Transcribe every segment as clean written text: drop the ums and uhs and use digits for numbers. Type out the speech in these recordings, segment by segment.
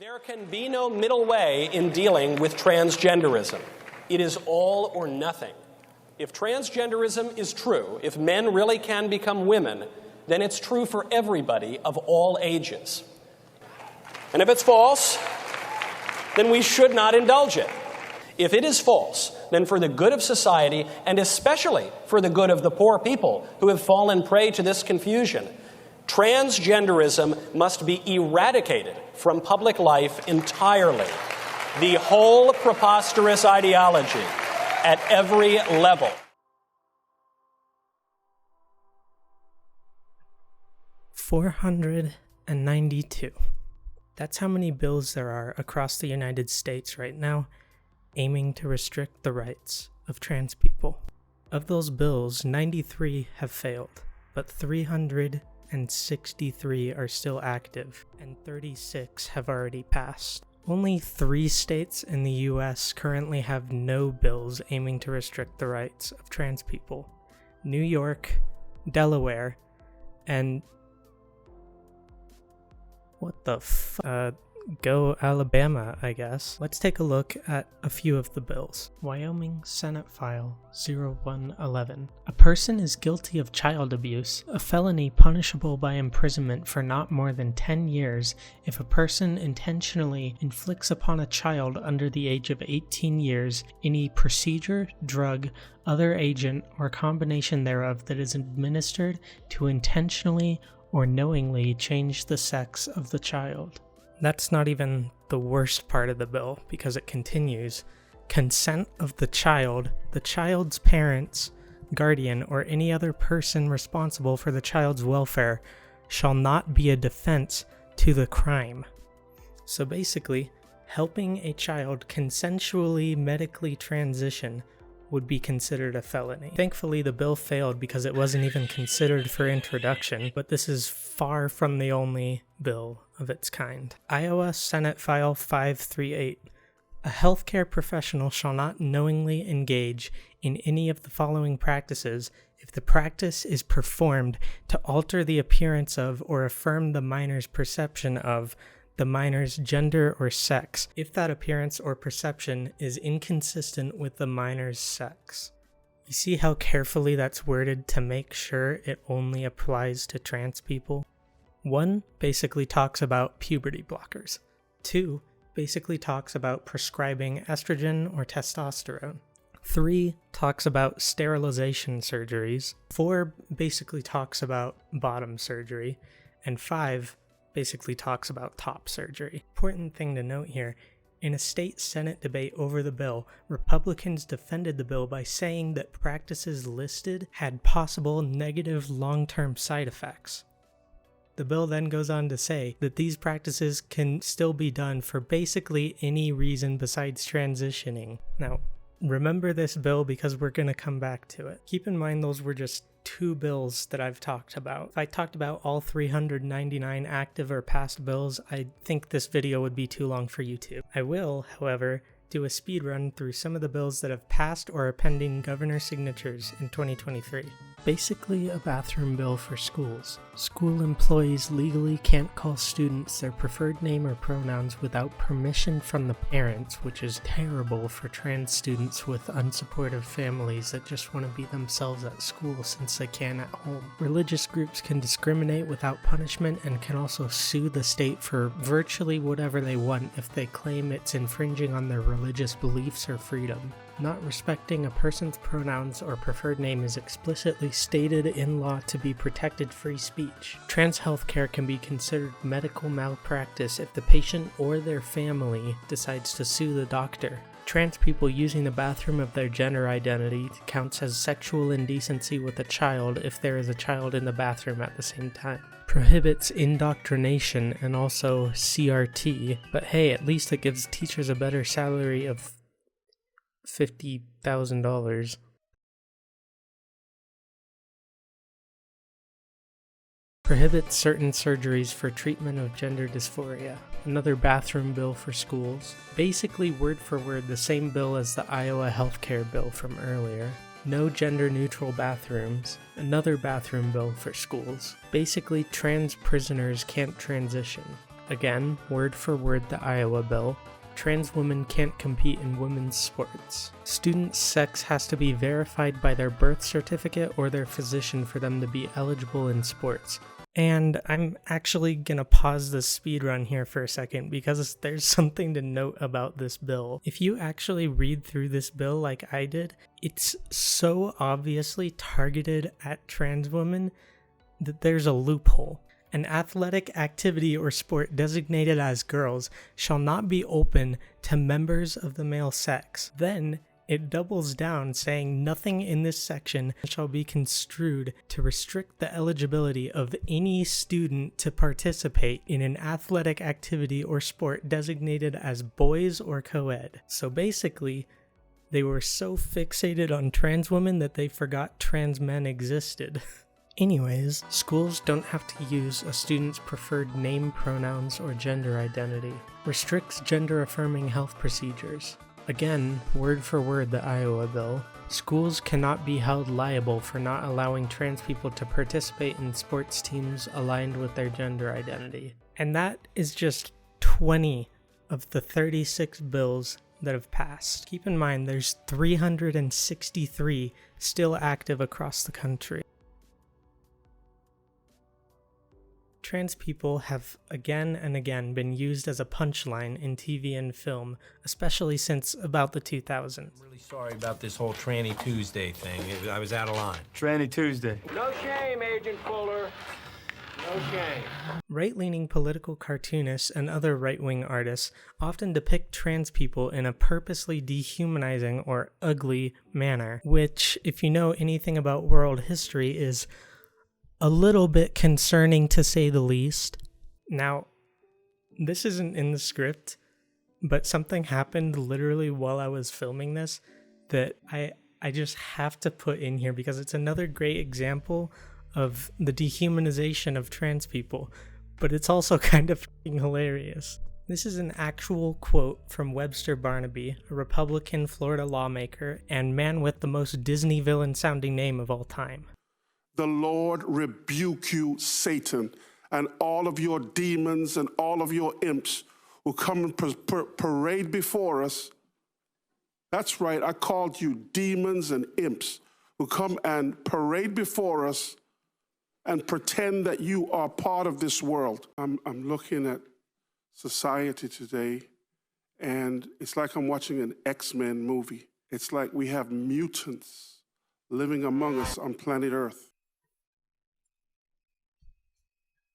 There can be no middle way in dealing with transgenderism. It is all or nothing. If transgenderism is true, if men really can become women, then it's true for everybody of all ages. And if it's false, then we should not indulge it. If it is false, then for the good of society, and especially for the good of the poor people who have fallen prey to this confusion, transgenderism must be eradicated from public life entirely. The whole preposterous ideology at every level. $492. That's how many bills there are across the United States right now aiming to restrict the rights of trans people. Of those bills, 93 have failed, but 363 are still active, and 36 have already passed. Only 3 states in the US currently have no bills aiming to restrict the rights of trans people: New York, Delaware, and what the go Alabama, I guess. Let's take a look at a few of the bills. Wyoming Senate File 0111. A person is guilty of child abuse, a felony punishable by imprisonment for not more than 10 years if a person intentionally inflicts upon a child under the age of 18 years any procedure, drug, other agent, or combination thereof that is administered to intentionally or knowingly change the sex of the child. That's not even the worst part of the bill, because it continues. Consent of the child's parents, guardian, or any other person responsible for the child's welfare shall not be a defense to the crime. So basically, helping a child consensually medically transition would be considered a felony. Thankfully, the bill failed because it wasn't even considered for introduction, but this is far from the only bill of its kind. Iowa Senate File 538. A healthcare professional shall not knowingly engage in any of the following practices if the practice is performed to alter the appearance of or affirm the minor's perception of the minor's gender or sex, if that appearance or perception is inconsistent with the minor's sex. You see how carefully that's worded to make sure it only applies to trans people? 1 basically talks about puberty blockers. 2 basically talks about prescribing estrogen or testosterone. 3 talks about sterilization surgeries. 4 basically talks about bottom surgery. And 5 basically talks about top surgery. Important thing to note here, in a state Senate debate over the bill, Republicans defended the bill by saying that practices listed had possible negative long-term side effects. The bill then goes on to say that these practices can still be done for basically any reason besides transitioning. Now, remember this bill because we're going to come back to it. Keep in mind those were just 2 bills that I've talked about. If I talked about all 399 active or past bills, I think this video would be too long for YouTube. I will, however, do a speed run through some of the bills that have passed or are pending governor signatures in 2023. Basically a bathroom bill for schools. School employees legally can't call students their preferred name or pronouns without permission from the parents, which is terrible for trans students with unsupportive families that just want to be themselves at school since they can at home. Religious groups can discriminate without punishment and can also sue the state for virtually whatever they want if they claim it's infringing on their religious beliefs or freedom. Not respecting a person's pronouns or preferred name is explicitly stated in law to be protected free speech. Trans healthcare can be considered medical malpractice if the patient or their family decides to sue the doctor. Trans people using the bathroom of their gender identity counts as sexual indecency with a child if there is a child in the bathroom at the same time. Prohibits indoctrination and also CRT, but hey, at least it gives teachers a better salary of $50,000. Prohibits certain surgeries for treatment of gender dysphoria. Another bathroom bill for schools. Basically word for word the same bill as the Iowa healthcare bill from earlier. No gender-neutral bathrooms. Another bathroom bill for schools. Basically, trans prisoners can't transition. Again, word for word the Iowa bill. Trans women can't compete in women's sports. Students' sex has to be verified by their birth certificate or their physician for them to be eligible in sports. And I'm actually gonna pause the speed run here for a second because there's something to note about this bill. If you actually read through this bill like I did, it's so obviously targeted at trans women that there's a loophole. An athletic activity or sport designated as girls shall not be open to members of the male sex. Then it doubles down, saying nothing in this section shall be construed to restrict the eligibility of any student to participate in an athletic activity or sport designated as boys or co-ed. So basically, they were so fixated on trans women that they forgot trans men existed. Anyways, schools don't have to use a student's preferred name, pronouns, or gender identity. Restricts gender-affirming health procedures. Again, word for word the Iowa bill. Schools cannot be held liable for not allowing trans people to participate in sports teams aligned with their gender identity. And that is just 20 of the 36 bills that have passed. Keep in mind, there's 363 still active across the country. Trans people have again and again been used as a punchline in TV and film, especially since about the 2000s. I'm really sorry about this whole Tranny Tuesday thing. I was out of line. Tranny Tuesday. No shame, Agent Fuller. No shame. Right-leaning political cartoonists and other right-wing artists often depict trans people in a purposely dehumanizing or ugly manner, which, if you know anything about world history, is a little bit concerning to say the least. Now, this isn't in the script, but something happened literally while I was filming this that I just have to put in here because it's another great example of the dehumanization of trans people, but it's also kind of fucking hilarious. This is an actual quote from Webster Barnaby, a Republican Florida lawmaker and man with the most Disney villain sounding name of all time. The Lord rebuke you, Satan, and all of your demons and all of your imps who come and parade before us. That's right, I called you demons and imps who come and parade before us and pretend that you are part of this world. I'm looking at society today, and it's like I'm watching an X-Men movie. It's like we have mutants living among us on planet Earth.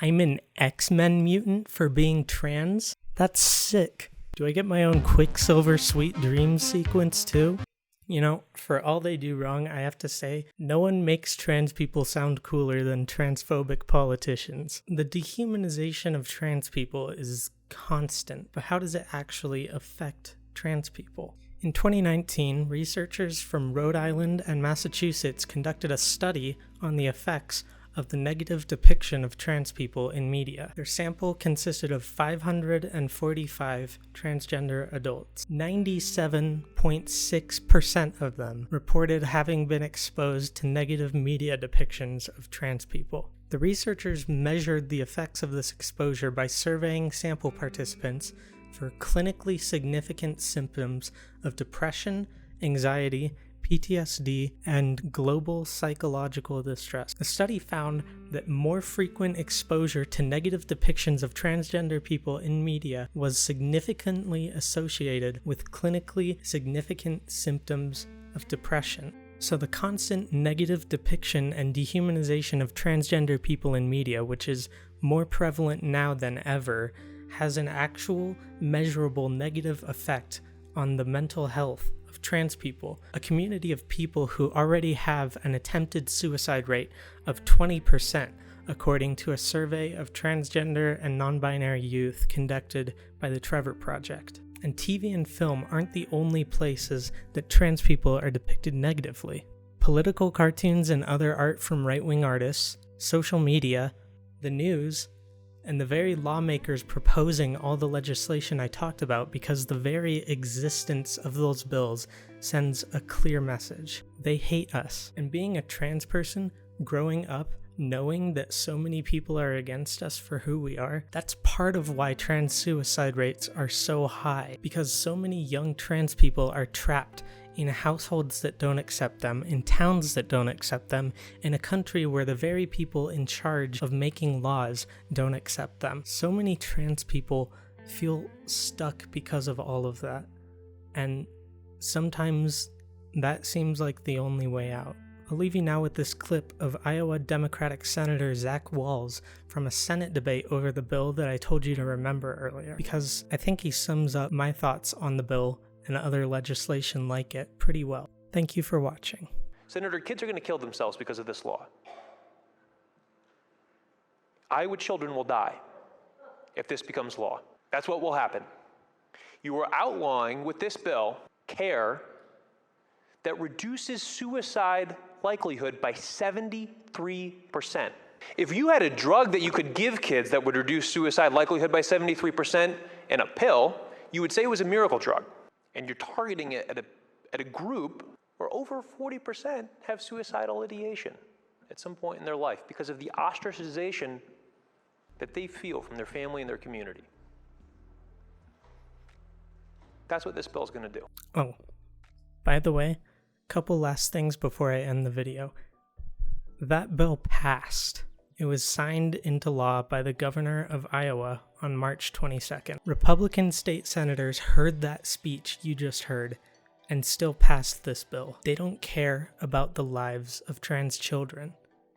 I'm an X-Men mutant for being trans? That's sick. Do I get my own Quicksilver Sweet Dreams sequence too? You know, for all they do wrong, I have to say, no one makes trans people sound cooler than transphobic politicians. The dehumanization of trans people is constant, but how does it actually affect trans people? In 2019, researchers from Rhode Island and Massachusetts conducted a study on the effects of the negative depiction of trans people in media. Their sample consisted of 545 transgender adults. 97.6% of them reported having been exposed to negative media depictions of trans people. The researchers measured the effects of this exposure by surveying sample participants for clinically significant symptoms of depression, anxiety, PTSD, and global psychological distress. The study found that more frequent exposure to negative depictions of transgender people in media was significantly associated with clinically significant symptoms of depression. So the constant negative depiction and dehumanization of transgender people in media, which is more prevalent now than ever, has an actual measurable negative effect on the mental health of trans people, a community of people who already have an attempted suicide rate of 20%, according to a survey of transgender and non-binary youth conducted by the Trevor Project. And TV and film aren't the only places that trans people are depicted negatively. Political cartoons and other art from right-wing artists, social media, the news, and the very lawmakers proposing all the legislation I talked about, because the very existence of those bills sends a clear message. They hate us. And being a trans person growing up knowing that so many people are against us for who we are, that's part of why trans suicide rates are so high, because so many young trans people are trapped in households that don't accept them, in towns that don't accept them, in a country where the very people in charge of making laws don't accept them. So many trans people feel stuck because of all of that, and sometimes that seems like the only way out. I'll leave you now with this clip of Iowa Democratic Senator Zach Walz from a Senate debate over the bill that I told you to remember earlier, because I think he sums up my thoughts on the bill and other legislation like it pretty well. Thank you for watching. Senator, kids are going to kill themselves because of this law. Iowa children will die if this becomes law. That's what will happen. You are outlawing, with this bill, care that reduces suicide likelihood by 73%. If you had a drug that you could give kids that would reduce suicide likelihood by 73% in a pill, you would say it was a miracle drug. And you're targeting it at a group where over 40% have suicidal ideation at some point in their life because of the ostracization that they feel from their family and their community. That's what this bill is going to do. Oh, by the way, couple last things before I end the video. That bill passed. It was signed into law by the governor of Iowa on March 22nd. Republican state senators heard that speech you just heard and still passed this bill. They don't care about the lives of trans children,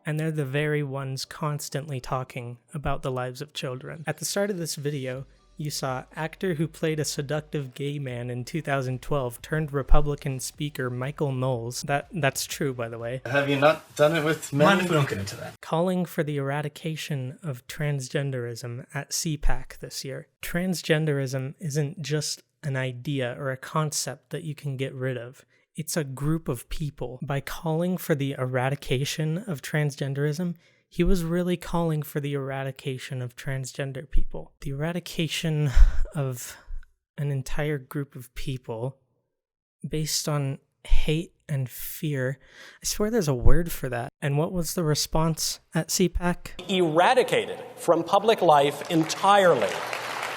and they're the very ones constantly talking about the lives of children. At the start of this video, you saw actor who played a seductive gay man in 2012 turned Republican Speaker Michael Knowles. That's true, by the way. Have you not done it with men? Mind if we don't get into that? Calling for the eradication of transgenderism at CPAC this year. Transgenderism isn't just an idea or a concept that you can get rid of. It's a group of people. By calling for the eradication of transgenderism, he was really calling for the eradication of transgender people. The eradication of an entire group of people based on hate and fear. I swear there's a word for that. And what was the response at CPAC? Eradicated from public life entirely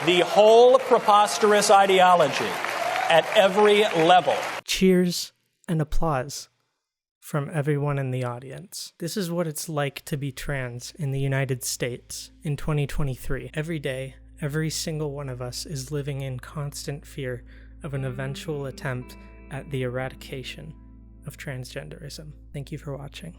the whole preposterous ideology at every level. Cheers and applause from everyone in the audience. This is what it's like to be trans in the United States in 2023. Every day, every single one of us is living in constant fear of an eventual attempt at the eradication of transgenderism. Thank you for watching.